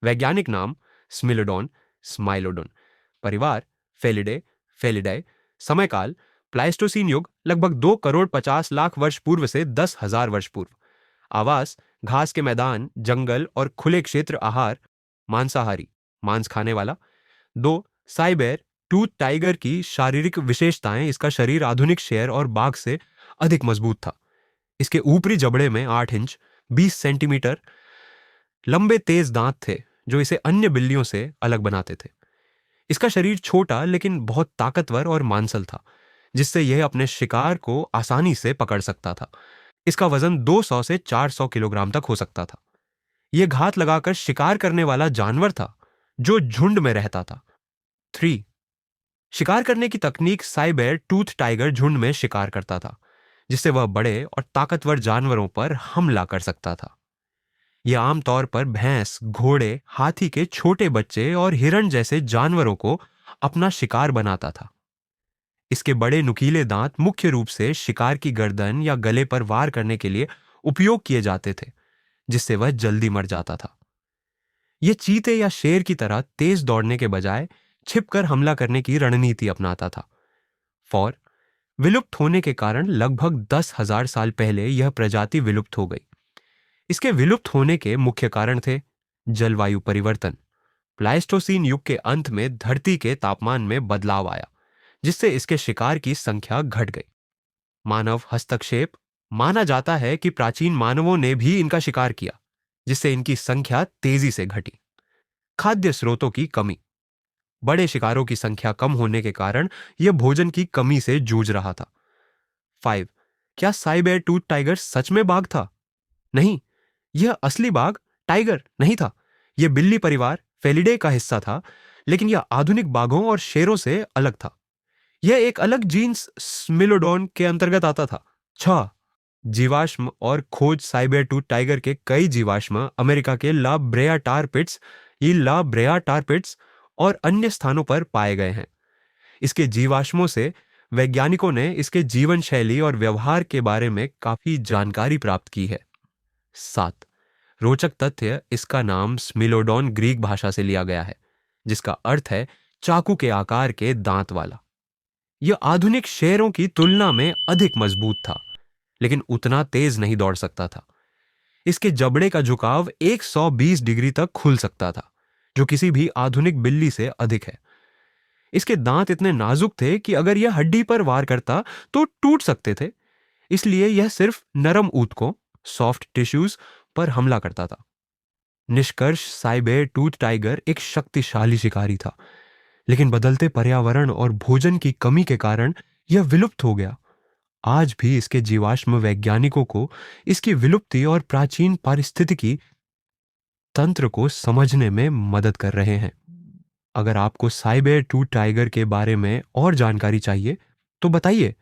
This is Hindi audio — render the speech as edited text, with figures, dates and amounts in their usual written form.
वैज्ञानिक नाम स्मिलोडोन, स्माइलोडोन। परिवार फेलिडे, फेलिडाe। समयकाल प्लाइस्टोसीन युग, लगभग 2 करोड़ 50 लाख वर्ष पूर्व से 10,000 वर्ष पूर्व। आवास घास के मैदान, जंगल और खुले क्षेत्र। आहार मांसाहारी, मांस खाने वाला। 2 साइबेर टूथ टाइगर की शारीरिक विशेषताएं, इसका शरीर आधुनिक शेर और बाघ से अधिक मजबूत था। इसके ऊपरी जबड़े में 8 इंच 20 सेंटीमीटर लंबे तेज दांत थे, जो इसे अन्य बिल्लियों से अलग बनाते थे। इसका शरीर छोटा लेकिन बहुत ताकतवर और मांसल था, जिससे यह अपने शिकार को आसानी से पकड़ सकता था। इसका वजन 200 से 400 किलोग्राम तक हो सकता था। यह घात लगाकर शिकार करने वाला जानवर था, जो झुंड में रहता था। 3 शिकार करने की तकनीक साइबेर टूथ टाइगर झुंड में शिकार करता था, जिससे वह बड़े और ताकतवर जानवरों पर हमला कर सकता था। यह आमतौर पर भैंस, घोड़े, हाथी के छोटे बच्चे और हिरण जैसे जानवरों को अपना शिकार बनाता था। इसके बड़े नुकीले दांत मुख्य रूप से शिकार की गर्दन या गले पर वार करने के लिए उपयोग किए जाते थे, जिससे वह जल्दी मर जाता था। यह चीते या शेर की तरह तेज दौड़ने के बजाय छिपकर हमला करने की रणनीति अपनाता था। 4 विलुप्त होने के कारण लगभग 10,000 साल पहले यह प्रजाति विलुप्त हो गई। इसके विलुप्त होने के मुख्य कारण थे जलवायु परिवर्तन। प्लाइस्टोसीन युग के अंत में धरती के तापमान में बदलाव आया, जिससे इसके शिकार की संख्या घट गई। मानव हस्तक्षेप माना जाता है कि प्राचीन मानवों ने भी इनका शिकार किया, जिससे इनकी संख्या तेजी से घटी। खाद्य स्रोतों की कमी। बड़े शिकारों की संख्या कम होने के कारण यह भोजन की कमी से जूझ रहा था। 5 क्या साइबेर टूथ टाइगर सच में बाघ था? नहीं, यह असली बाघ टाइगर नहीं था। यह बिल्ली परिवार फेलिडे का हिस्सा था, लेकिन यह आधुनिक बाघों और शेरों से अलग था। यह एक अलग जीन्स स्मिलोडोन के अंतर्गत आता था। 6 जीवाश्म और खोज। साइबेर टूथ टाइगर के कई जीवाश्म अमेरिका के ला ब्रेया टार पिट्स, ये ला ब्रेया टार पिट्स और अन्य स्थानों पर पाए गए हैं। इसके जीवाश्मों से वैज्ञानिकों ने इसके जीवन शैली और व्यवहार के बारे में काफी जानकारी प्राप्त की है। 7 रोचक तथ्य, इसका नाम स्मिलोडोन ग्रीक भाषा से लिया गया है, जिसका अर्थ है चाकू के आकार के दांत वाला। यह आधुनिक शेरों की तुलना में अधिक मजबूत था, लेकिन उतना तेज नहीं दौड़ सकता था। इसके जबड़े का झुकाव 120 डिग्री तक खुल सकता था, जो किसी भी आधुनिक बिल्ली से अधिक है। इसके दांत इतने नाजुक थे कि अगर यह हड्डी पर वार करता तो टूट सकते थे, इसलिए यह सिर्फ नरम ऊतकों, सॉफ्ट टिश्यूज पर हमला करता था। निष्कर्ष, साइबेर टूथ टाइगर एक शक्तिशाली शिकारी था, लेकिन बदलते पर्यावरण और भोजन की कमी के कारण यह विलुप्त हो गया। आज भी इसके जीवाश्म वैज्ञानिकों को इसकी विलुप्ति और प्राचीन पारिस्थितिकी तंत्र को समझने में मदद कर रहे हैं। अगर आपको साइबेर टूथ टाइगर के बारे में और जानकारी चाहिए तो बताइए।